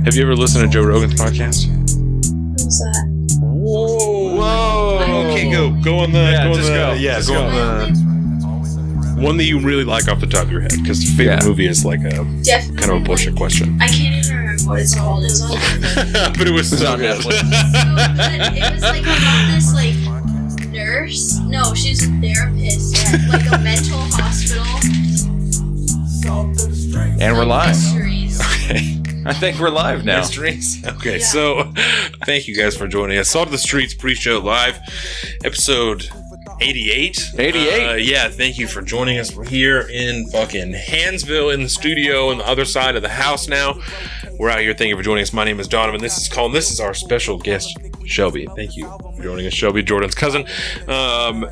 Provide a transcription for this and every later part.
Have you ever listened to Joe Rogan's podcast? Who's that? Whoa. Okay, go on the. Yeah, go on just the, go. Yeah, Just go go. on the one that you really like off the top of your head, because favorite movie is like a Definitely. kind of a bullshit question. I can't even remember what it's called. It was on But it was so on good. Netflix. so good. It was like about this like nurse. No, she's a therapist at like a mental hospital. And we're live. Mysteries. Okay. I think we're live now. Mysteries. Okay, Yeah. so thank you guys for joining us. Salt of the Streets Pre-Show Live, episode 88. 88. Yeah, thank you for joining us. We're here in fucking Hansville in the studio on the other side of the house now. We're out here. Thank you for joining us. My name is Donovan. This is Colin. This is our special guest, Shelby. Thank you for joining us, Shelby, Jordan's cousin.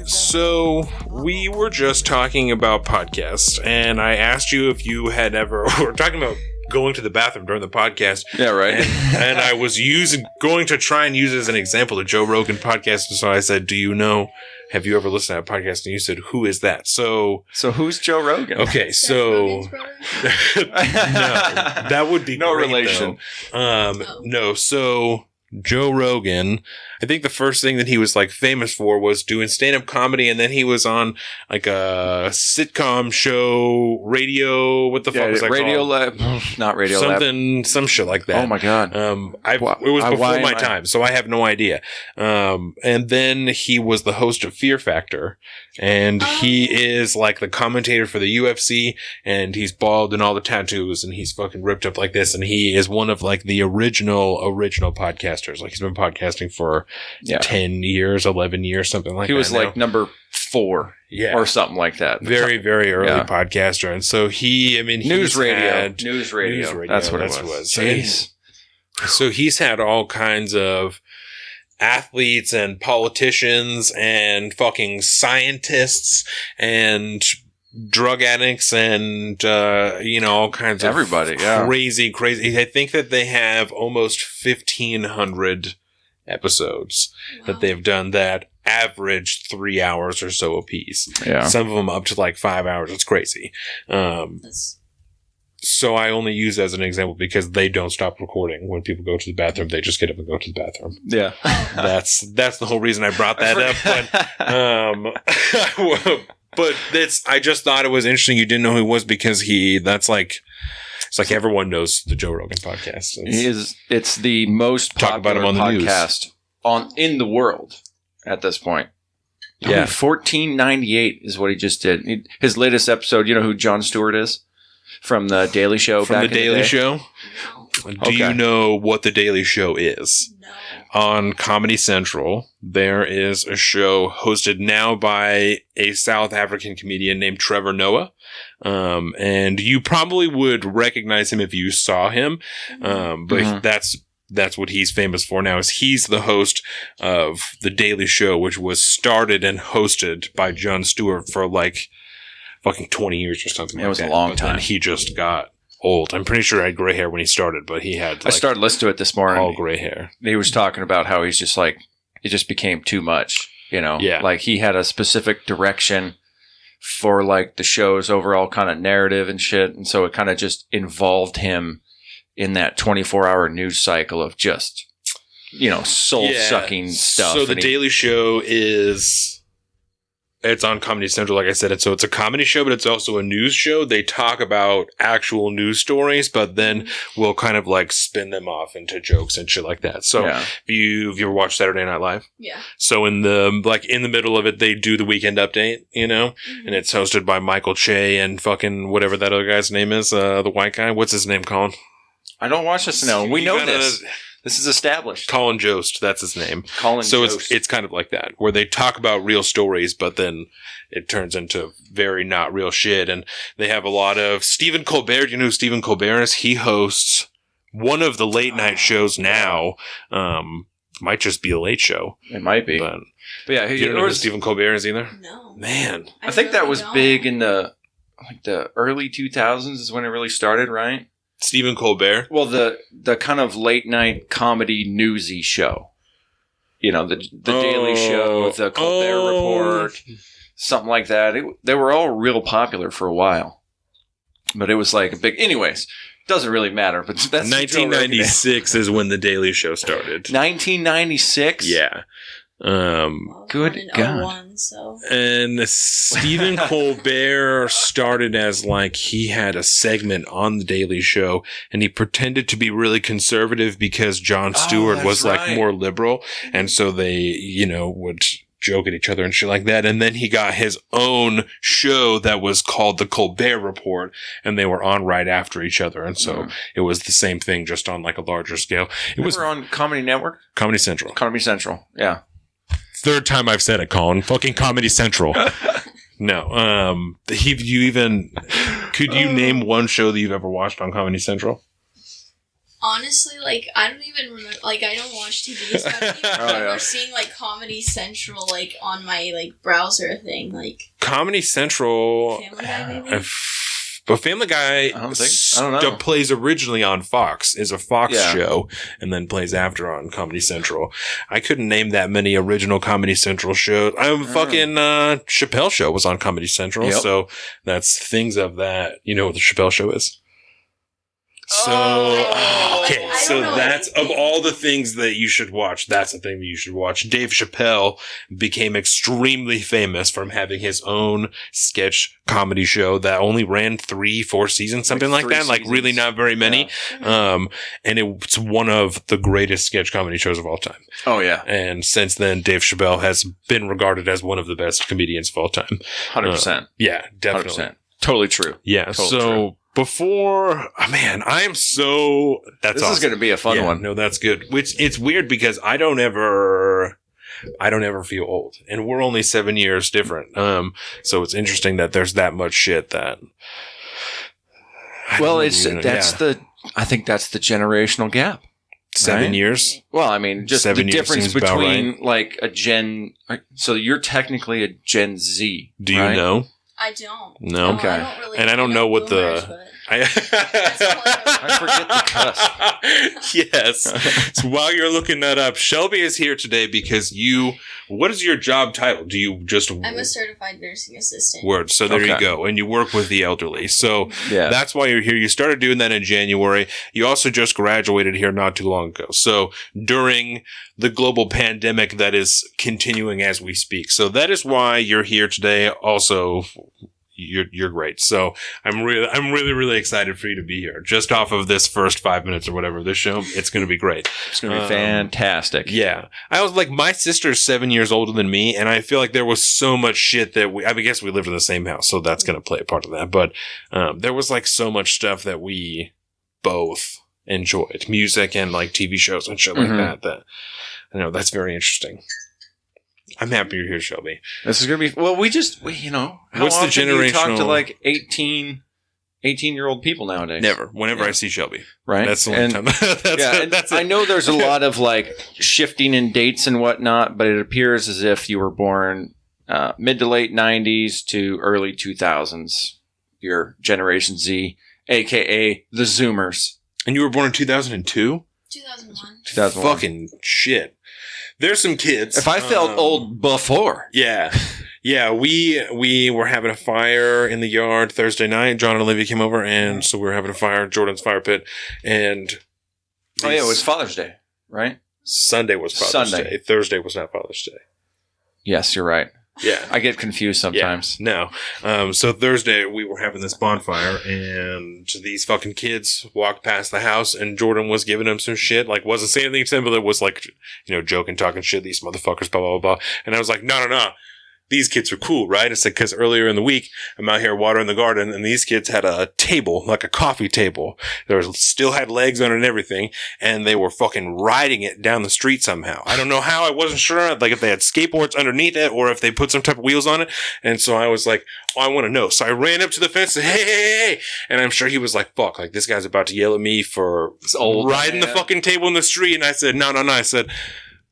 So we were just talking about podcasts, and I asked you if you had ever... We're talking about going to the bathroom during the podcast. Yeah, right. And I was going to try and use as an example the Joe Rogan podcast. And so I said, have you ever listened to a podcast? And you said, who is that? So who's Joe Rogan? okay, Seth so Rogen's brother? no, that would be No great, relation. though. No, so Joe Rogan, I think the first thing that he was like famous for was doing stand-up comedy, and then he was on like a sitcom show, radio. What the fuck was that Radio called? Lab. Not Radio Lab. Some shit like that. Oh my God. It was before why my am I- time, so I have no idea. And then he was the host of Fear Factor, and he is like the commentator for the UFC, and he's bald and all the tattoos, and he's fucking ripped up like this, and he is one of like the original podcasters. Like he's been podcasting for 10 years, 11 years, something like that. He was now. like number 4 Yeah. or something like that. Very, very early Yeah. podcaster, and so News radio. News radio. That's what it was. Jeez. So he's had all kinds of athletes and politicians and fucking scientists and drug addicts and all kinds of Everybody, yeah. crazy. I think that they have almost 1,500 episodes that they've done that average 3 hours or so a piece. Yeah. Some of them up to like 5 hours. It's crazy. So I only use it as an example because they don't stop recording when people go to the bathroom. They just get up and go to the bathroom. Yeah. That's the whole reason I brought that up. But I just thought it was interesting. You didn't know who he was because it's like everyone knows the Joe Rogan podcast. It's the most Talk about popular him on the news. podcast in the world at this point. Yeah. 1498 is what he just did. His latest episode, you know who Jon Stewart is? From The Daily Show From back the in Daily day? Show? Do you know what the Daily Show is? No. On Comedy Central, there is a show hosted now by a South African comedian named Trevor Noah. And you probably would recognize him if you saw him. But that's what he's famous for now, is he's the host of The Daily Show, which was started and hosted by Jon Stewart for like fucking 20 years or something. It was a long time. Then he just got old. I'm pretty sure I had gray hair when he started, but he had I started listening to it this morning. all gray hair. He was talking about how he's just like, it just became too much, Yeah. Like he had a specific direction for like the show's overall kind of narrative and shit. And so it kind of just involved him in that 24-hour news cycle of just, soul-sucking stuff. So the Daily Show it's on Comedy Central, like I said. So it's a comedy show, but it's also a news show. They talk about actual news stories, but then we'll kind of like spin them off into jokes and shit like that. So if you've ever watched Saturday Night Live? Yeah. So in the middle of it, they do the Weekend Update, and it's hosted by Michael Che and fucking whatever that other guy's name is, the white guy. What's his name, Colin? I don't watch this now. We know this. This is established. Colin Jost, that's his name. So it's kind of like that, where they talk about real stories, but then it turns into very not real shit. And they have a lot of Stephen Colbert. You know who Stephen Colbert is? He hosts one of the late night shows now. Might just be a late show. It might be. But yeah, you don't know who Stephen Colbert is either? No. Man. I think that was big in the early 2000s is when it really started, right? Stephen Colbert. Well, the kind of late night comedy newsy show. The Daily Show, the Colbert Report, something like that. They were all real popular for a while. But it was like a big... Anyways, Doesn't really matter, but that's 1996 is when The Daily Show started. 1996? Yeah. Good God. 01, so. And Stephen Colbert started as like he had a segment on The Daily Show and he pretended to be really conservative because Jon Stewart was like more liberal. And so they, you know, would joke at each other and shit like that. And then he got his own show that was called The Colbert Report, and they were on right after each other. And so it was the same thing, just on like a larger scale. It was on Comedy Network? Comedy Central. Comedy Central, yeah. Third time I've said it, Colin. Fucking Comedy Central. No. Could you name one show that you've ever watched on Comedy Central? Honestly, like, I don't even remember, like, I don't watch TV, so I don't even remember seeing, like, Comedy Central, like, on my, like, browser thing, like. Comedy Central. Family Guy, maybe? But Family Guy I don't know. plays originally on Fox, is a Fox show, and then plays after on Comedy Central. I couldn't name that many original Comedy Central shows. Chappelle Show was on Comedy Central, so that's things of that. You know what the Chappelle Show is? So, that's of all the things that you should watch, that's the thing that you should watch. Dave Chappelle became extremely famous from having his own sketch comedy show that only ran 3-4 seasons, something like that. Like really not very many. Yeah. And it's one of the greatest sketch comedy shows of all time. Oh yeah. And since then, Dave Chappelle has been regarded as one of the best comedians of all time. 100%. Yeah, definitely. 100%. Totally true. Yeah. Totally true. Before, I am so, that's This awesome. is going to be a fun one. No, that's good. Which, it's weird because I don't ever feel old. And we're only 7 years different. So it's interesting that there's that much shit that. Well, I think that's the generational gap. 7 years? Well, I mean, just the difference between like a Gen, so you're technically a Gen Z. Do you know? I don't. No. Okay. I don't really know what boomers, I forget the cuss. Yes. So while you're looking that up, Shelby is here today because what is your job title? Do you just... I'm a certified nursing assistant. Word. So there you go. And you work with the elderly. So that's why you're here. You started doing that in January. You also just graduated here not too long ago. So during the global pandemic that is continuing as we speak. So that is why you're here today. Also, you're great. So I'm really excited for you to be here. Just off of this first 5 minutes or whatever of this show, it's going to be great. It's going to be fantastic. Yeah. I was like, my sister's 7 years older than me, and I feel like there was so much shit that I guess we lived in the same house, so that's going to play a part of that. But there was like so much stuff that we both enjoyed, music and like TV shows and shit like that. I know that's very interesting. I'm happy you're here, Shelby. This is going to be, well, what's the generational... You talk to like 18-year-old people nowadays? Never. Whenever I see Shelby. Right. That's the only time. That's I know there's a lot of like shifting in dates and whatnot, but it appears as if you were born mid to late 90s to early 2000s. Your Generation Z, a.k.a. the Zoomers. And you were born in 2002? 2001. Fucking shit. There's some kids. If I felt old before. Yeah. Yeah, we were having a fire in the yard Thursday night. John and Olivia came over, and so we were having a fire, Jordan's fire pit, and... it was Father's Day, right? Sunday was Father's Day. Thursday was not Father's Day. Yes, you're right. Yeah. I get confused sometimes. Yeah, no. So Thursday we were having this bonfire and these fucking kids walked past the house and Jordan was giving them some shit. Like wasn't saying anything to them, but it was like, joking, talking shit. These motherfuckers, blah, blah, blah. And I was like, no. These kids are cool, right? It's like, cause earlier in the week, I'm out here watering the garden and these kids had a table, like a coffee table. Still had legs on it and everything. And they were fucking riding it down the street somehow. I don't know how. I wasn't sure. Like if they had skateboards underneath it or if they put some type of wheels on it. And so I was like, I want to know. So I ran up to the fence and said, hey. And I'm sure he was like, fuck, like this guy's about to yell at me for riding the fucking table in the street. And I said, no. I said,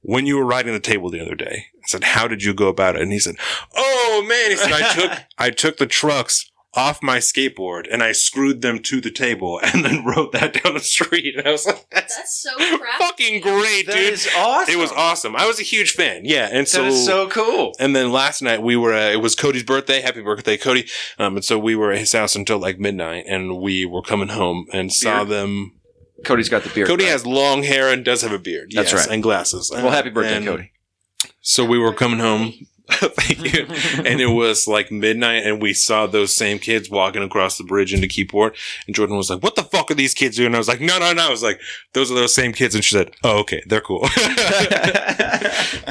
when you were riding the table the other day, I said, how did you go about it? And he said, oh man, he said, I took the trucks off my skateboard and I screwed them to the table and then rode that down the street. And I was like, that's so crafty. Fucking great, dude. That is awesome. It was awesome. I was a huge fan. Yeah. And that is so cool. And then last night we were, it was Cody's birthday. Happy birthday, Cody. And so we were at his house until like midnight and we were coming home and saw them. Cody's got the beard. Cody has long hair and does have a beard. That's right. And glasses. Well, happy birthday, Cody. So we were coming home. Thank you. And it was like midnight and we saw those same kids walking across the bridge into Keyport. And Jordan was like, what the fuck are these kids doing? And I was like, no. I was like, those are those same kids. And she said, oh, okay, they're cool. Well,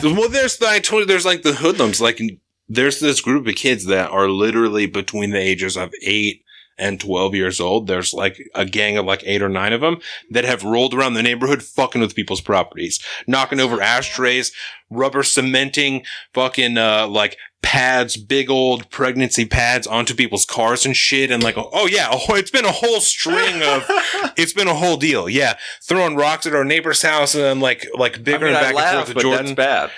I told you, there's like the hoodlums. Like, there's this group of kids that are literally between the ages of 8 and 12 years old. There's like a gang of like 8 or 9 of them that have rolled around the neighborhood fucking with people's properties, knocking over ashtrays, rubber cementing fucking like pads, big old pregnancy pads onto people's cars and shit. And like, oh yeah, it's been a whole string of, it's been a whole deal. Yeah. Throwing rocks at our neighbor's house and then like bigger and back and forth to Jordan. That's bad.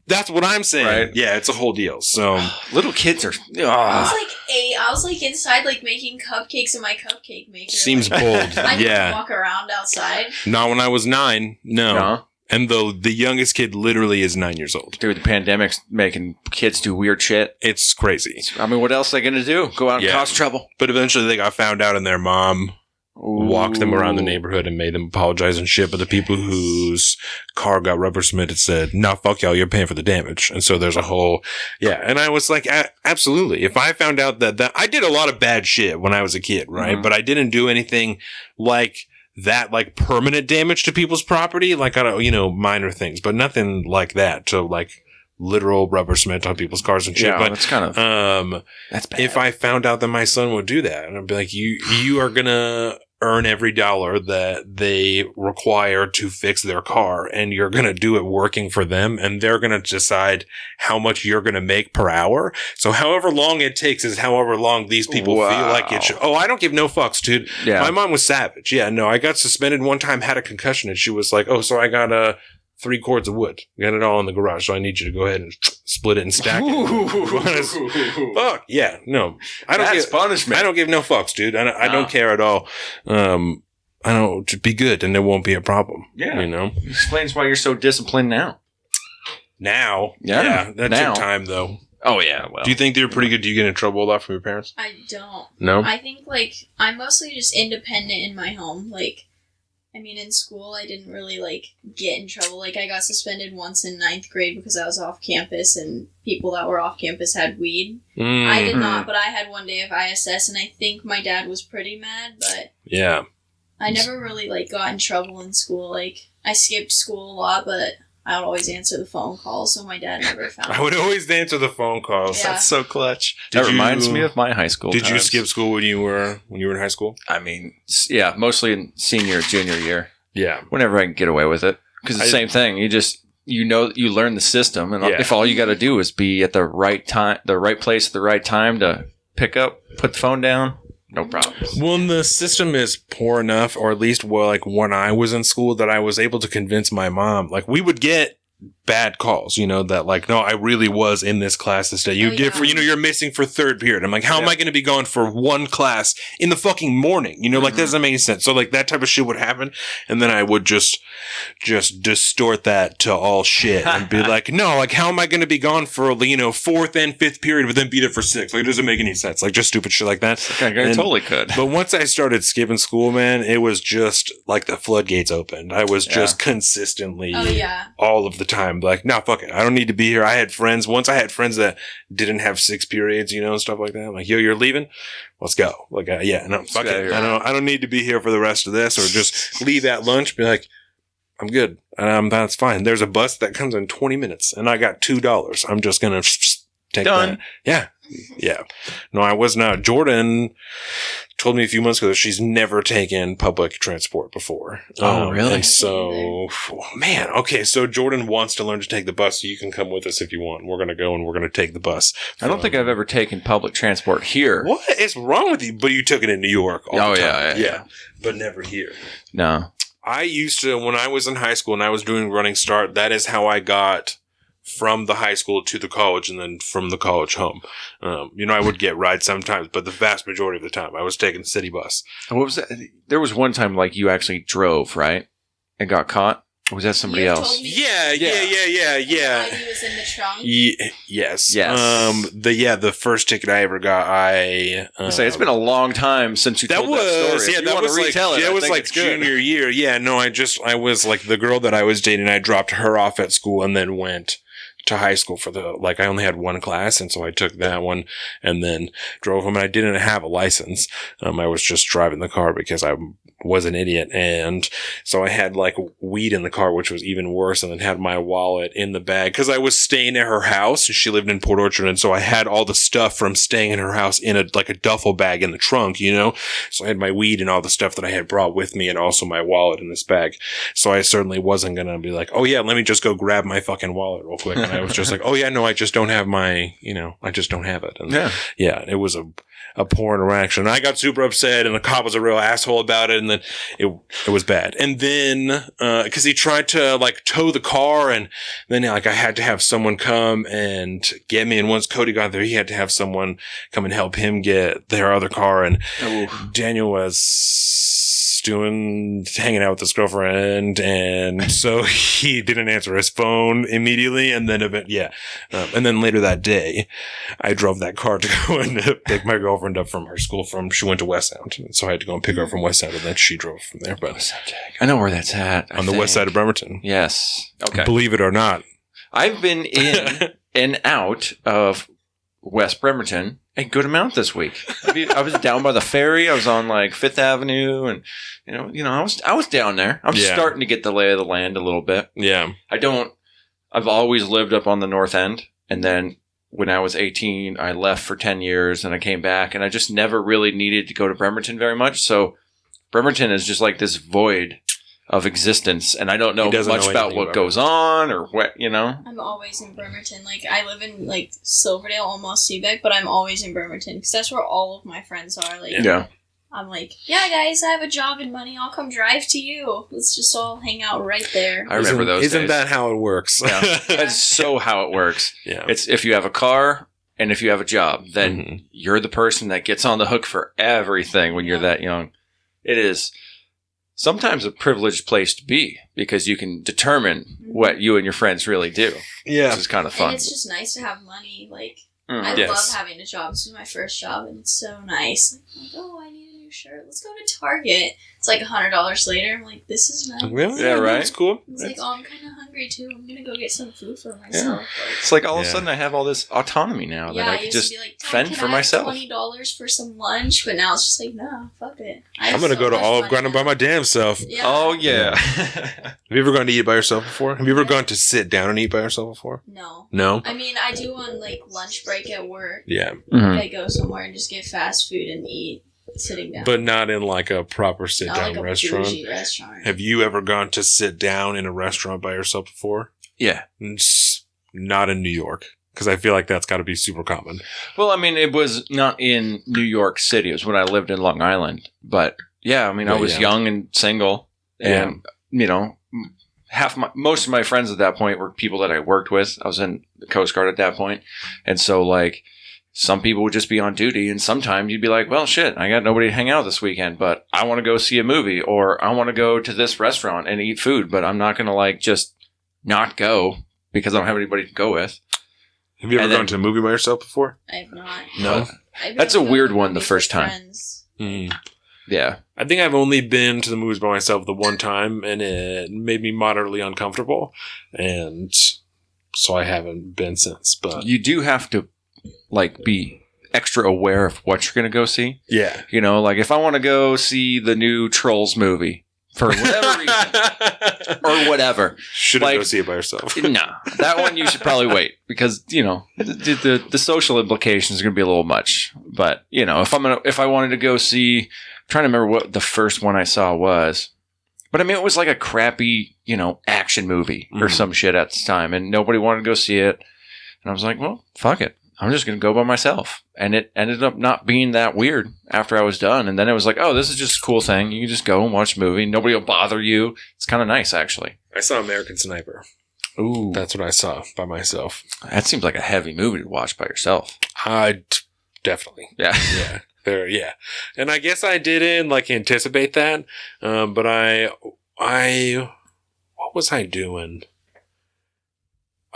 That's what I'm saying. Right. Yeah, it's a whole deal. So little kids are. I was like 8. I was like inside, like making cupcakes in my cupcake maker. Seems like, bold. I yeah. walk around outside. Not when I was 9. No. And the youngest kid literally is 9 years old. Dude, the pandemic's making kids do weird shit. It's crazy. I mean, what else are they gonna do? Go out and cause trouble? But eventually, they got found out, and their mom walked them around the neighborhood and made them apologize and shit. But the people whose car got rubber cemented said, "Nah, fuck y'all, you're paying for the damage." And so there's a whole, And I was like, absolutely. If I found out that I did a lot of bad shit when I was a kid, right? Mm-hmm. But I didn't do anything like that, like permanent damage to people's property, like, I don't, minor things, but nothing like that to like literal rubber cement on people's cars and shit. Yeah, but that's kind of, that's bad. If I found out that my son would do that, and I'd be like, you are gonna earn every dollar that they require to fix their car, and you're going to do it working for them, and they're going to decide how much you're going to make per hour. So however long it takes is however long these people feel like it should. Oh, I don't give no fucks, dude. Yeah. My mom was savage. Yeah, no, I got suspended one time, had a concussion, and she was like, oh, so I got 3 cords of wood. Got it all in the garage, so I need you to go ahead and split it and stack it. Fuck, yeah, no. That's punishment. I don't give no fucks, dude. I don't care at all. I don't, to be good, and there won't be a problem. Yeah. It explains why you're so disciplined now. Now? Yeah. That took time, though. Oh, yeah. Well, do you think they're pretty good? Do you get in trouble a lot from your parents? I don't. No? I think, I'm mostly just independent in my home. In school, I didn't really, get in trouble. I got suspended once in 9th grade because I was off campus and people that were off campus had weed. I did not, but I had one day of ISS, and I think my dad was pretty mad, but... Yeah. I never really, got in trouble in school. I skipped school a lot, but I would always answer the phone calls, so my dad never found me. I would always answer the phone calls. Yeah. That's so clutch. That reminds me of my high school Did times. you skip school when you were in high school? Mostly in junior year. Yeah. Whenever I can get away with it. Because it's the same thing. You learn the system, and if all you got to do is be at the right time, the right place at the right time to pick up, put the phone down, no problem. Well, the system is poor enough, or at least when I was in school, that I was able to convince my mom. We would get bad calls, that no, I really was in this class this day. You're missing for 3rd period. I'm like, how am I going to be gone for one class in the fucking morning? That doesn't make any sense. So that type of shit would happen. And then I would just distort that to all shit and be like, no, how am I going to be gone for, 4th and 5th period, but then be there for 6th? It doesn't make any sense. Just stupid shit like that. Okay, totally could. But once I started skipping school, man, it was just the floodgates opened. I was just consistently all of the time nah, fuck it, I don't need to be here. I had friends that didn't have 6 periods, and stuff like that. I'm like, yo, you're leaving, let's go. No, fuck it, I don't need to be here for the rest of this, or just leave at lunch, be like, I'm good, that's fine. There's a bus that comes in 20 minutes and I got $2. I'm just gonna take Done. that. Yeah. No, I was not. Jordan told me a few months ago that she's never taken public transport before. Oh, really? And so, man, okay. So Jordan wants to learn to take the bus, so you can come with us if you want. We're going to go and we're going to take the bus. I don't think I've ever taken public transport here. What is wrong with you? But you took it in New York all the time. Yeah. But never here. No. I used to, when I was in high school and I was doing Running Start, that is how I got from the high school to the college and then from the college home. I would get rides sometimes, but the vast majority of the time I was taking the city bus. What was that? There was one time like you actually drove, right? And got caught? Or was that somebody else? Yeah. The ID was in the trunk. Yes. Yes. The first ticket I ever got, I say it's been a long time since you told that story. That was like junior year. Yeah, no, I was like the girl that I was dating, I dropped her off at school and then went to high school for I only had one class, and so I took that one and then drove home, and I didn't have a license. I was just driving the car because I was an idiot, and so I had like weed in the car, which was even worse, and then had my wallet in the bag because I was staying at her house. She lived in Port Orchard, and so I had all the stuff from staying in her house in a duffel bag in the trunk, so I had my weed and all the stuff that I had brought with me, and also my wallet in this bag. So I certainly wasn't gonna be like, oh yeah, let me just go grab my fucking wallet real quick. And I was just like, oh yeah, no, I just don't have my, I just don't have it. And yeah, it was a poor interaction. I got super upset, and the cop was a real asshole about it, and then it was bad. And then because he tried to tow the car, and then I had to have someone come and get me. And once Cody got there, he had to have someone come and help him get their other car. And Daniel was hanging out with his girlfriend, and so he didn't answer his phone immediately. And then and then later that day, I drove that car to go and pick my girlfriend up from her school. She went to West Sound, so I had to go and pick her up from West Sound, and then she drove from there. But I know where that's at. On the west side of Bremerton. Yes. Okay. Believe it or not, I've been in and out of West Bremerton a good amount this week. I was down by the ferry. I was on Fifth Avenue, and I was down there. I'm starting to get the lay of the land a little bit. Yeah. I've always lived up on the north end, and then when I was 18, I left for 10 years, and I came back, and I just never really needed to go to Bremerton very much. So Bremerton is just like this void of existence, and I don't know much about what goes on or what, I'm always in Bremerton. I live in Silverdale, almost Seebeck, but I'm always in Bremerton because that's where all of my friends are. I'm yeah, guys, I have a job and money. I'll come drive to you. Let's just all hang out right there. I remember those days. Isn't that how it works? Yeah. That's so how it works. Yeah. It's if you have a car and if you have a job, then you're the person that gets on the hook for everything when you're that young. It is sometimes a privileged place to be because you can determine what you and your friends really do. Yeah. Which is kind of fun. And it's just nice to have money. I love having a job. This was my first job, and it's so nice. I need a new shirt. Let's go to Target. It's $100 later. I'm like, this is nice. Really? Yeah, right? That's cool. It's I'm kind of hungry, too. I'm going to go get some food for myself. Yeah. It's all of a sudden I have all this autonomy now that I can just fend for myself. $20 for some lunch, but now it's just no, fuck it. I'm going to go to Olive Garden by my damn self. Yeah. Oh, yeah. Have you ever gone to eat by yourself before? Have you ever gone to sit down and eat by yourself before? No. No? I mean, I do on lunch break at work. Yeah. Mm-hmm. I go somewhere and just get fast food and eat. Sitting down. But not in a proper sit-down restaurant. Bougie restaurant. Have you ever gone to sit down in a restaurant by yourself before? Yeah. Not in New York, because I feel like that's got to be super common. Well, I mean, it was not in New York City. It was when I lived in Long Island. But, yeah, I mean, I was young and single. And, most of my friends at that point were people that I worked with. I was in the Coast Guard at that point. And so, some people would just be on duty, and sometimes you'd be like, well, shit, I got nobody to hang out this weekend, but I want to go see a movie, or I want to go to this restaurant and eat food, but I'm not going to, just not go because I don't have anybody to go with. Have you ever gone to a movie by yourself before? I have not. No? That's a weird one the first time. Yeah. I think I've only been to the movies by myself the one time, and it made me moderately uncomfortable, and so I haven't been since. But you do have to be extra aware of what you're going to go see. Yeah. If I want to go see the new Trolls movie for whatever reason or whatever. Shouldn't go see it by yourself. No, that one you should probably wait because, the social implications are going to be a little much. But, if I wanted to go see, I'm trying to remember what the first one I saw was. But I mean, it was like a crappy, action movie or some shit at the time, and nobody wanted to go see it. And I was like, well, fuck it. I'm just going to go by myself. And it ended up not being that weird after I was done. And then it was like, oh, this is just a cool thing. You can just go and watch a movie. Nobody will bother you. It's kind of nice, actually. I saw American Sniper Ooh. That's what I saw by myself. That seems like a heavy movie to watch by yourself. Definitely. Yeah. Yeah. Yeah. And I guess I didn't like anticipate that. But what was I doing?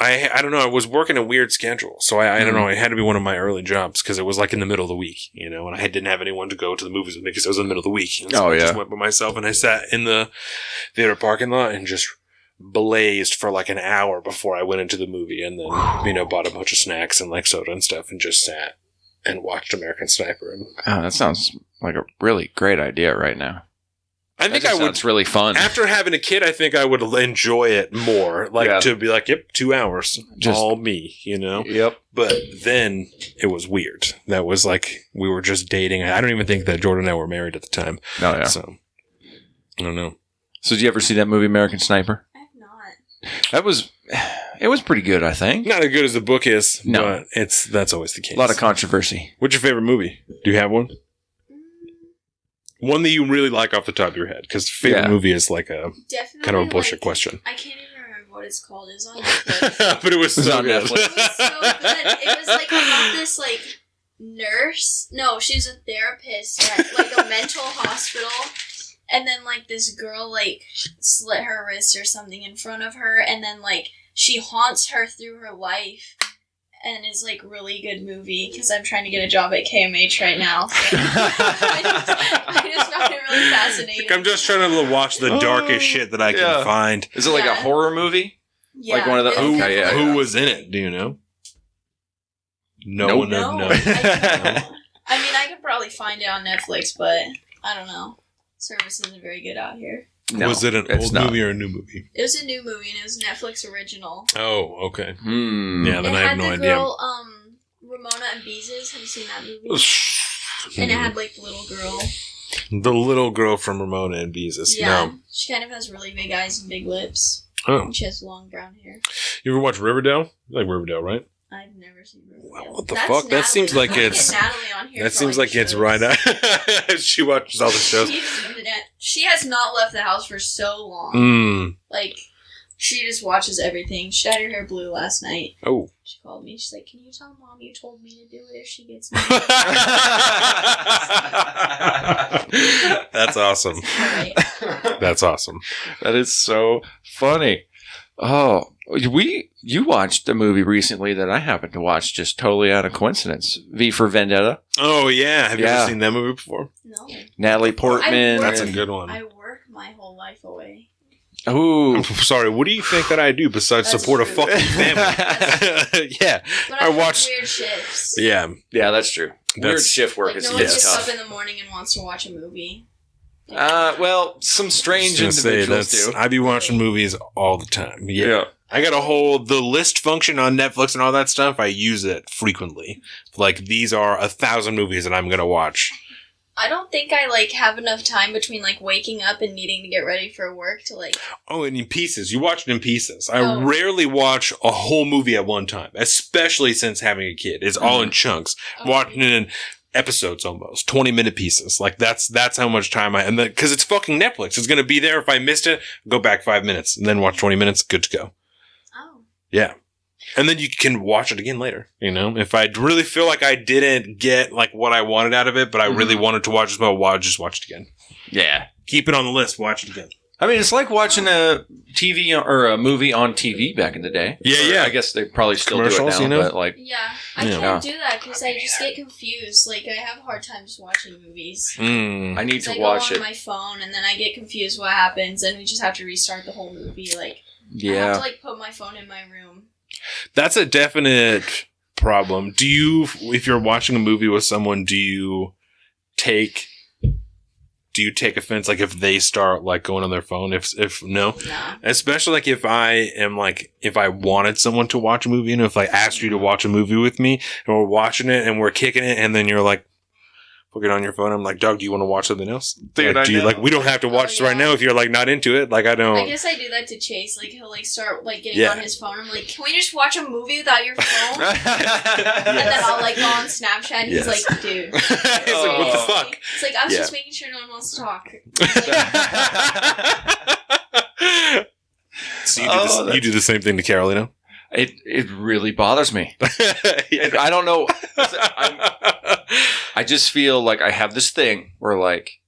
I don't know. I was working a weird schedule. So I don't know. It had to be one of my early jobs because it was like in the middle of the week, and I didn't have anyone to go to the movies with me because it was in the middle of the week. And so I just went by myself and I sat in the theater parking lot and just blazed for like an hour before I went into the movie, and then, bought a bunch of snacks and like soda and stuff and just sat and watched American Sniper. And that sounds like a really great idea right now. I think I would. It's really fun. After having a kid, I think I would enjoy it more. To be like, yep, 2 hours, just all me, Yep. But then it was weird. That was like we were just dating. I don't even think that Jordan and I were married at the time. Oh yeah. So I don't know. So did you ever see that movie American Sniper? I have not. It was pretty good, I think. Not as good as the book is. No, but that's always the case. A lot of controversy. What's your favorite movie? Do you have one? One that you really like off the top of your head, because favorite movie is like a Definitely kind of a bullshit question. I can't even remember what it's called. It was on Netflix. But it was so good. It was so good. It was like about this like nurse. No, she was a therapist at like a mental hospital, and then like this girl like slit her wrist or something in front of her, and then like she haunts her through her life. And is like really good movie because I'm trying to get a job at KMH right now. So I just found it really fascinating. I'm just trying to watch the darkest shit that I can find. Is it like a horror movie? Yeah, like one of the Who was in it? Do you know? No one knows. I mean, I could probably find it on Netflix, but I don't know. Service isn't very good out here. No, was it an old movie or a new movie? It was a new movie, and it was a Netflix original. Oh, okay. Yeah, then I have no idea. It had the girl, Ramona and Beezus. Have you seen that movie? And it had, like, the little girl. The little girl from Ramona and Beezus. Yeah. No. She kind of has really big eyes and big lips. Oh. And she has long brown hair. You ever watch Riverdale? You like Riverdale, right? I've never seen Riverdale. What the fuck? Natalie. That seems like it's... Natalie on here that seems like it's right out. She watches all the shows. She has not left the house for so long. Like, she just watches everything. She dyed her hair blue last night. Oh. She called me. She's like, "Can you tell Mom you told me to do it if she gets me?" That's awesome. Right. That's awesome. That is so funny. Oh, you watched a movie recently that I happened to watch just totally out of coincidence. V for Vendetta. Oh, yeah. Have you ever seen that movie before? No. Natalie Portman. That's a good one. I work my whole life away. Ooh. I'm sorry, what do you think that I do besides support a fucking family? Yeah. But I watch weird shifts. Yeah. Yeah, that's true. Weird shift work is no one gets up in the morning and wants to watch a movie. Well, some strange individuals do. I be watching movies all the time. Yeah. I got the list function on Netflix and all that stuff. I use it frequently. Like, these are 1,000 movies that I'm going to watch. I don't think I, have enough time between, waking up and needing to get ready for work to, Oh, and in pieces. You watch it in pieces. I rarely watch a whole movie at one time, especially since having a kid. It's all in chunks. Okay. Watching it in episodes almost. 20-minute pieces. That's how much time because it's fucking Netflix. It's going to be there. If I missed it, go back 5 minutes and then watch 20 minutes. Good to go. Oh. Yeah. And then you can watch it again later, If I really feel like I didn't get, what I wanted out of it, but I really wanted to watch it, I'll just watch it again. Yeah. Keep it on the list. Watch it again. I mean, it's like watching a TV or a movie on TV back in the day. Yeah. I guess they probably still do it now, but Yeah. I can't do that because I just get confused. I have a hard time just watching movies. I need to watch it. I go on my phone, and then I get confused what happens, and we just have to restart the whole movie. I have to, put my phone in my room. That's a definite problem. If you're watching a movie with someone, do you take offense if they start going on their phone? If no, especially if I wanted someone to watch a movie, and if I asked you to watch a movie with me and we're watching it and we're kicking it, and then you're look it on your phone. I'm like, "Dog, do you want to watch something else? Dude, do you we don't have to watch this right now if you're not into it. I don't. I guess I do that to Chase. He'll start getting on his phone. I'm like, "Can we just watch a movie without your phone?" And then I'll go on Snapchat, and he's like, "Dude." He's like, "What the fuck?" It's I was just making sure no one wants to talk. So you do the same thing to Carolina? It really bothers me. Yeah. I don't know. I just feel like I have this thing where, like,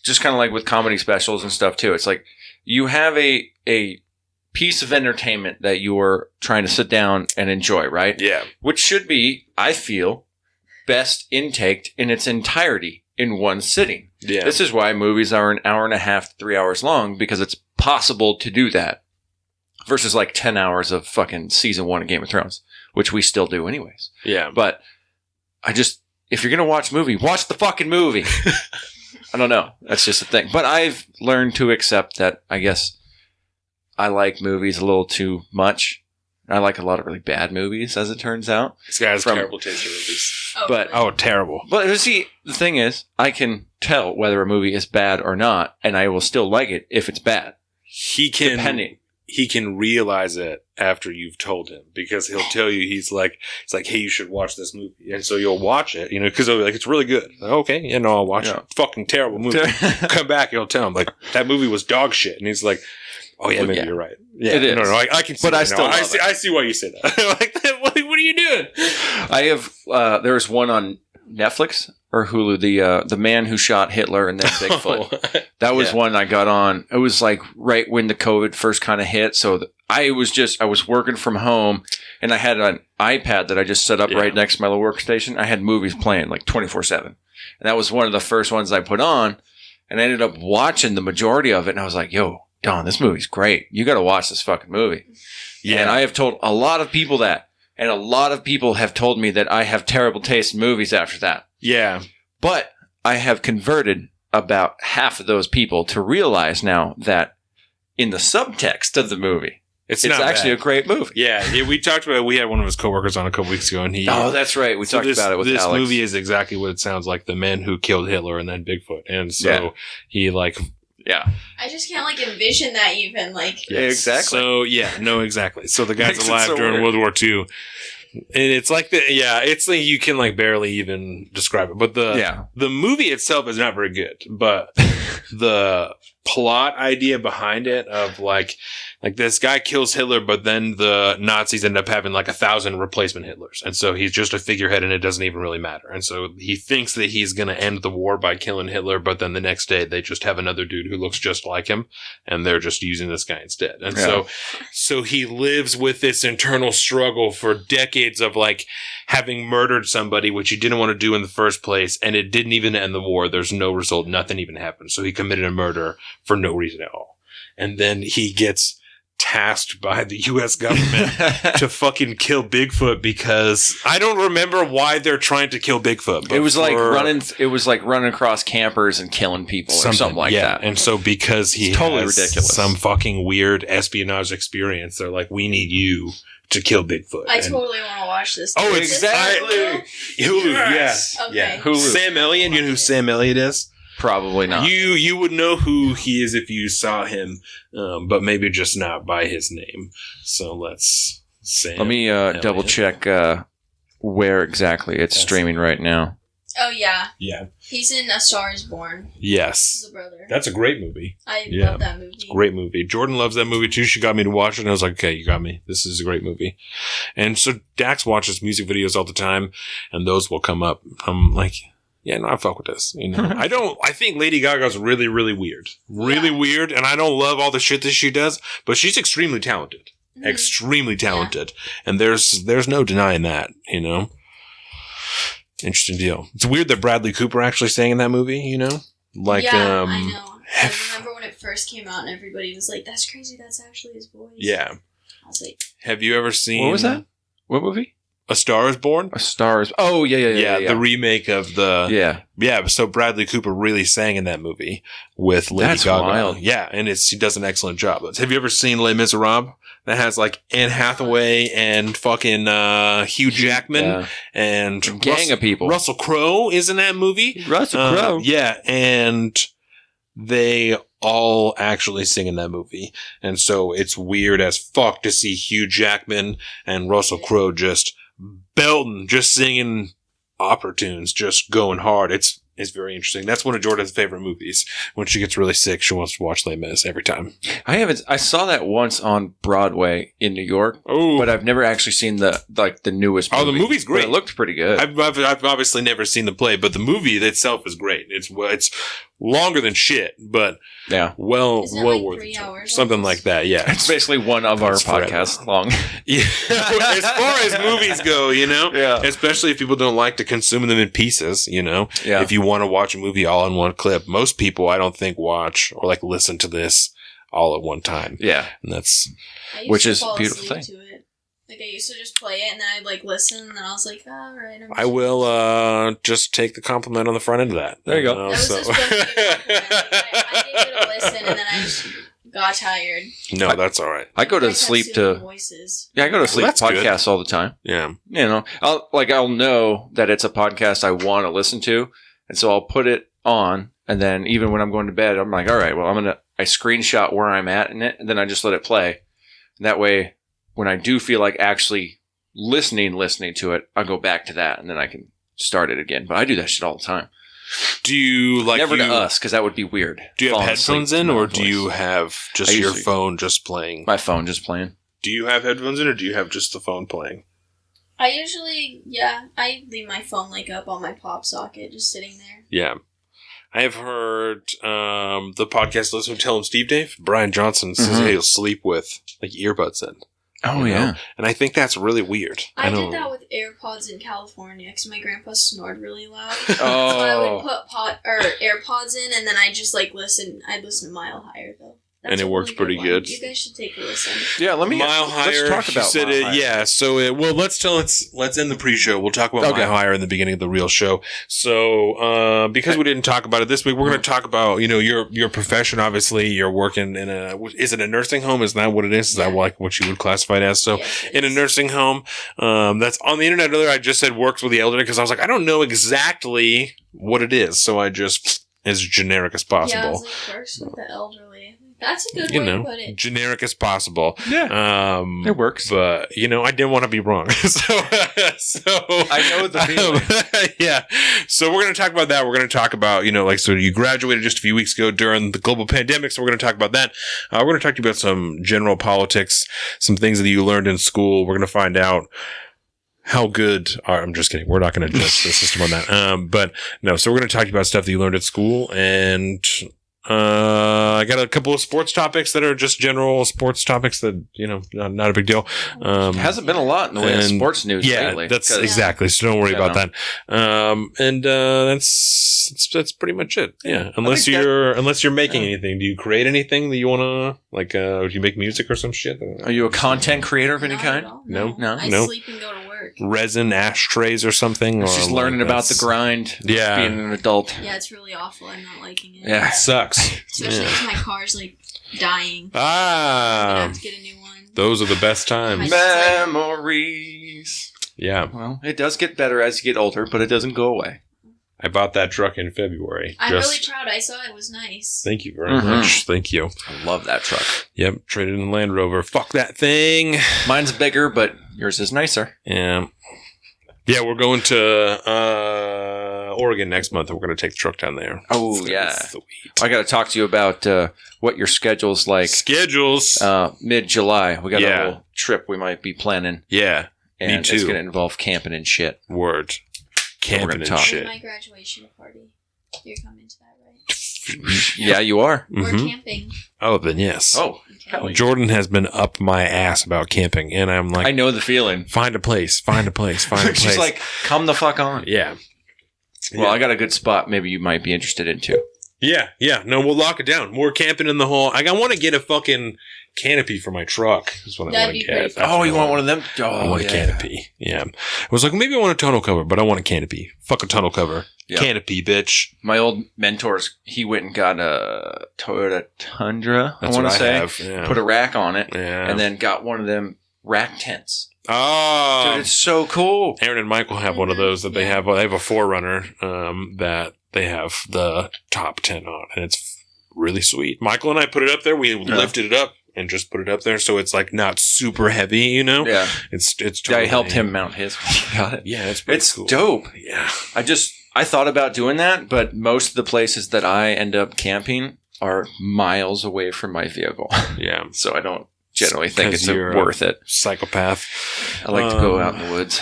just kind of like with comedy specials and stuff too. It's like you have a piece of entertainment that you're trying to sit down and enjoy, right? Yeah. Which should be, I feel, best intaked in its entirety in one sitting. Yeah. This is why movies are an hour and a half, 3 hours long, because it's possible to do that. Versus like 10 hours of fucking season 1 of Game of Thrones, which we still do anyways. Yeah. But if you're going to watch a movie, watch the fucking movie. I don't know. That's just a thing. But I've learned to accept that, I guess, I like movies a little too much. I like a lot of really bad movies, as it turns out. This guy has terrible taste in movies. But terrible. But see, the thing is, I can tell whether a movie is bad or not, and I will still like it if it's bad. He can realize it after you've told him, because he'll tell you, he's like, hey, you should watch this movie. And so you'll watch it, because he'll be like, it's really good. Like, okay, I'll watch it. Fucking terrible movie. Come back and he'll tell him, like, that movie was dog shit. And he's like, oh yeah, maybe you're right. Yeah, it is. No, I can see but I still I see why you say that. Like, what are you doing? I have, there's one on Netflix or Hulu, the man who shot Hitler and then Bigfoot. That was one I got on. It was like right when the COVID first kind of hit. So I was working from home and I had an iPad that I just set up right next to my little workstation. I had movies playing like 24/7. And that was one of the first ones I put on, and I ended up watching the majority of it. And I was like, yo, Don, this movie's great. You got to watch this fucking movie. Yeah. And I have told a lot of people that. And a lot of people have told me that I have terrible taste in movies after that. Yeah. But I have converted about half of those people to realize now that in the subtext of the movie, it's actually a great movie. Yeah. We talked about it. We had one of his coworkers on a couple weeks ago, and he... Oh, that's right. We talked about it with Alex. This movie is exactly what it sounds like, the man who killed Hitler and then Bigfoot. And so he, like... Yeah. I just can't, like, envision that even, like... Yeah, exactly. So, exactly. So the guy's alive during World War II. And it's like it's like you can like barely even describe it. But the movie itself is not very good. But the plot idea behind it of like this guy kills Hitler, but then the Nazis end up having like 1,000 replacement Hitlers. And so he's just a figurehead and it doesn't even really matter. And so he thinks that he's going to end the war by killing Hitler, but then the next day they just have another dude who looks just like him and they're just using this guy instead. And so he lives with this internal struggle for decades of like having murdered somebody, which he didn't want to do in the first place. And it didn't even end the war. There's no result. Nothing even happened. So he committed a murder for no reason at all. And then he gets tasked by the U.S. government to fucking kill Bigfoot, because I don't remember why they're trying to kill Bigfoot. It was like running across campers and killing people or something like that. And so because he has totally ridiculous. Some fucking weird espionage experience, they're like, we need you to kill Bigfoot. I totally want to watch this. Oh, exactly. Hulu, yes. Yeah. Okay. Yeah. Hulu. Sam Elliott, you know who Sam Elliott is? Probably not. You would know who he is if you saw him, but maybe just not by his name. So let's say. Let me double check where exactly it's streaming right now. Oh yeah. Yeah. He's in A Star Is Born. Yes. He's the brother. That's a great movie. I love that movie. Great movie. Jordan loves that movie too. She got me to watch it, and I was like, okay, you got me. This is a great movie. And so Dax watches music videos all the time, and those will come up. I'm like, yeah, no, I fuck with this. I think Lady Gaga's really, really weird. Really weird. And I don't love all the shit that she does, but she's extremely talented. Mm-hmm. Extremely talented. Yeah. And there's no denying that, Interesting deal. It's weird that Bradley Cooper actually sang in that movie, Like, yeah, I know. I remember when it first came out and everybody was like, that's crazy, that's actually his voice. Yeah. I was like... Have you ever seen... What was that? What movie? A Star Is Born? A Star Is... Oh, yeah. The remake of the... Yeah. Yeah, so Bradley Cooper really sang in that movie with Lady Gaga. Wild. Yeah, and he does an excellent job. Have you ever seen Les Miserables? That has like Anne Hathaway and fucking Hugh Jackman and a gang of people. Russell Crowe is in that movie. Russell Crowe. Yeah, and they all actually sing in that movie. And so it's weird as fuck to see Hugh Jackman and Russell Crowe just belting, just singing opera tunes, just going hard. It's is very interesting. That's one of Jordan's favorite movies. When she gets really sick, she wants to watch Les Mis every time. I saw that once on Broadway in New York, but I've never actually seen the newest movie. Oh, the movie's great. But it looked pretty good. I've obviously never seen the play, but the movie itself is great. It's longer than shit, but well worth 3 it. hours? Something like that, yeah. It's basically one of our podcasts long. Yeah, as far as movies go, Yeah. especially if people don't like to consume them in pieces, Yeah. If you want to watch a movie all in one clip, most people I don't think watch or like listen to this all at one time. Yeah. And that's which is a beautiful thing. To it. Like I used to just play it and then I'd like listen and then I was like, all right. I will just take the compliment on the front end of that. There you go. That was supposed to be a compliment. I gave it a listen and then I just got tired. No, that's all right. I go to sleep to voices. I go to sleep that's to podcasts all the time. Yeah. I'll know that it's a podcast I want to listen to, and so I'll put it on, and then even when I'm going to bed, I'm like, all right, well, I screenshot where I'm at in it, and then I just let it play. And that way, when I do feel like actually listening to it, I'll go back to that, and then I can start it again. But I do that shit all the time. Do you like never to us because that would be weird? Do you have Falling headphones asleep in, to my or do voice. you have just your phone just playing? My phone just playing. Do you have headphones in, or do you have just the phone playing? I usually, I leave my phone like up on my pop socket, just sitting there. Yeah. I have heard the podcast Listen to Tell Him Steve Dave. Brian Johnson says he'll sleep with like earbuds in. Oh, yeah. And I think that's really weird. I did that with AirPods in California because my grandpa snored really loud. So Oh. I would put AirPods in and then I just like listen. I'd listen Mile Higher though. And it a works really pretty one. good. You guys should take a listen. Yeah, Mile Higher. Let's talk about said Mile it, Higher. yeah. So let's end the pre-show. We'll talk about Mile Higher in the beginning of the real show. So because we didn't talk about it this week, we're going to talk about your profession. Obviously, you're working in is it a nursing home? Is that what it is? Is that like what you would classify it as? So Yes, in a nursing home, that's on the internet earlier. I just said works with the elderly because I was like, I don't know exactly what it is, so I just as generic as possible. Yeah, I was like, works with the elderly. That's a good way to put it. Generic as possible. Yeah, it works. But I didn't want to be wrong, so I know the feeling. Yeah. So we're going to talk about that. We're going to talk about so you graduated just a few weeks ago during the global pandemic. So we're going to talk about that. We're going to talk to you about some general politics, some things that you learned in school. We're going to find out how good I'm just kidding. We're not going to judge the system on that. But no, so we're going to talk to you about stuff that you learned at school, and I got a couple of sports topics that are just general sports topics that, not a big deal. Hasn't been a lot in the way of sports news lately. Yeah, that's exactly. So don't worry about that. And that's pretty much it. Yeah. Unless you're making anything. Do you create anything that you want to, do you make music or some shit? Are you a content creator of any kind? No. I sleep and go to work. Resin ashtrays or something? Or just learning about the grind. Yeah. Being an adult. Yeah, it's really awful. I'm not liking it. Yeah. It sucks. Especially if my car's dying. I have to get a new one. Those are the best times. Memories. Yeah. Well, it does get better as you get older, but it doesn't go away. I bought that truck in February. I'm really proud. I saw it was nice. Thank you very much. Thank you. I love that truck. Yep. Traded in Land Rover. Fuck that thing. Mine's bigger, but yours is nicer. Yeah. Yeah, we're going to Oregon next month, and we're going to take the truck down there. Oh, yeah. I got to talk to you about what your schedule's like. Schedules? Mid-July. We got a little trip we might be planning. Yeah, and me too. It's going to involve camping and shit. Word. Camping and shit. My graduation party. You're coming to that, right? Yeah, you are. We're camping. Oh, then yes. Oh, okay. Jordan has been up my ass about camping, and I'm like, I know the feeling. Find a place. She's like, come the fuck on. Yeah. Well, I got a good spot maybe you might be interested in too. Yeah. No, we'll lock it down. More camping in the hole. I want to get a fucking canopy for my truck. Is what I want to get. Oh, you want one of them? Oh, I want a canopy. Yeah. I was like, maybe I want a tonneau cover, but I want a canopy. Fuck a tonneau cover. Yep. Canopy, bitch. My old mentors, he went and got a Toyota Tundra, I want to say. Yeah. Put a rack on it, yeah. And then got one of them rack tents. Oh. Dude, it's so cool. Aaron and Michael have one of those that they have. They have a 4Runner that they have the top tent on, and it's really sweet. Michael and I put it up there. We lifted it up and just put it up there, so it's like not super heavy, Yeah. It's totally, I helped him mount his. Got it. Yeah, it's cool. Dope. Yeah. I thought about doing that, but most of the places that I end up camping are miles away from my vehicle. Yeah. So I don't generally think it's you're worth it. Psychopath. I like to go out in the woods.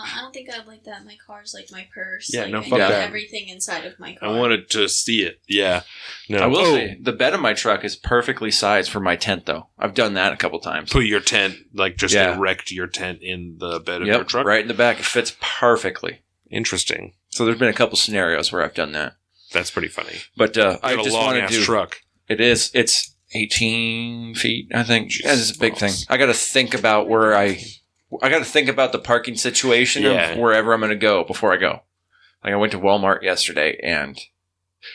I don't think I'd like that. My car's like my purse. Yeah, like, no, I fuck need that. everything inside of my car. I wanted to see it. Yeah. No. I will say, the bed of my truck is perfectly sized for my tent, though. I've done that a couple times. Put your tent, like just Yeah. erect your tent in the bed of your Yep, truck. right in the back. It fits perfectly. Interesting. So there's been a couple scenarios where I've done that. That's pretty funny. But You I got a just long want to ass do... truck. It is. It's 18 feet, I think. Jesus It's a big thing. balls. I got to think about where I got to think about the parking situation Yeah. of wherever I'm going to go before I go. Like I went to Walmart yesterday and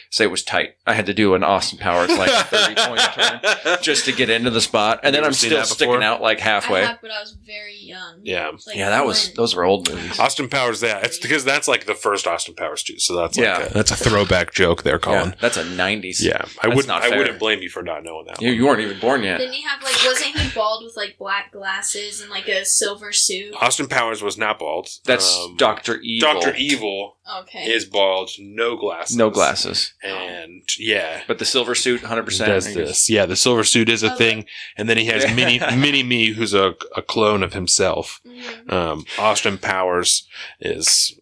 say it was tight. I had to do an Austin Powers like 30-point turn just to get into the spot, and You then ever I'm seen still that sticking before? out like halfway. I have, but I was very young. Yeah. Like, Yeah, those were old movies. Austin Powers, yeah. It's because that's like the first Austin Powers too. So that's like Yeah. that's a throwback joke there, Colin. Yeah, that's a 90s. Yeah. I That's wouldn't not I fair. wouldn't blame you for not knowing that. You weren't even born yet. Didn't he have like? Wasn't he bald with like black glasses and like a silver suit? Austin Powers was not bald. That's Dr. Evil. Dr. Evil Okay. is bald, no glasses. No glasses. And yeah. But the silver suit, 100%. Does this. Yeah, the silver suit is a Okay. thing. And then he has mini me, who's a clone of himself. Mhm. Austin Powers is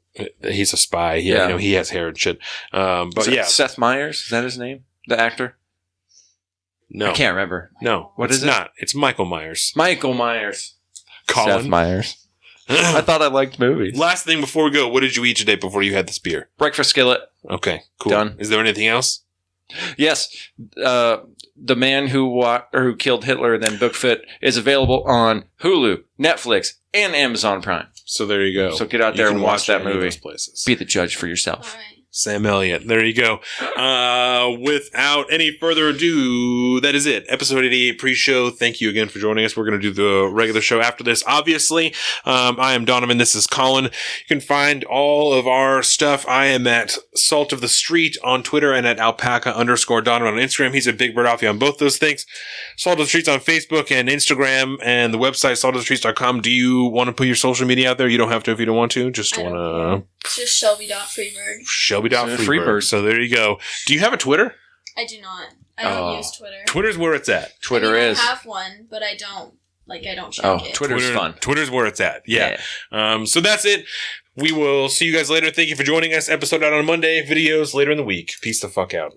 he's a spy. Yeah. You know, he has hair and shit. But Is that yeah, Seth Meyers, is that his name? The actor? no, I can't remember. no, What it's is it? not. It's Michael Myers. Michael Myers. Seth Colin. Myers. I thought I liked movies. Last thing before we go, what did you eat today before you had this beer? Breakfast skillet. Okay, cool. Done. Is there anything else? Yes. The Man Who Killed Hitler and Then Bigfoot is available on Hulu, Netflix, and Amazon Prime. So there you go. So get out You there can and watch that any of movie. those places. Be the judge for yourself. All right. Sam Elliott. There you go. Without any further ado, that is it. Episode 88 pre-show. Thank you again for joining us. We're going to do the regular show after this, obviously. I am Donovan. This is Colin. You can find all of our stuff. I am at Salt of the Street on Twitter and at alpaca_Donovan on Instagram. He's a Big Bird Offie on both those things. Salt of the Street's on Facebook and Instagram and the website saltofthestreets.com. Do you want to put your social media out there? You don't have to if you don't want to. Just I want don't to... It's just Shelby.Freebird. Shelby.Freebird. Freebird. So there you go. Do you have a Twitter? I do not. I don't Oh. use Twitter. Twitter's where it's at. Twitter I is. I have one, but I don't check Oh, it. Twitter's fun. Twitter's where it's at. Yeah. So that's it. We will see you guys later. Thank you for joining us. Episode out on Monday. Videos later in the week. Peace the fuck out.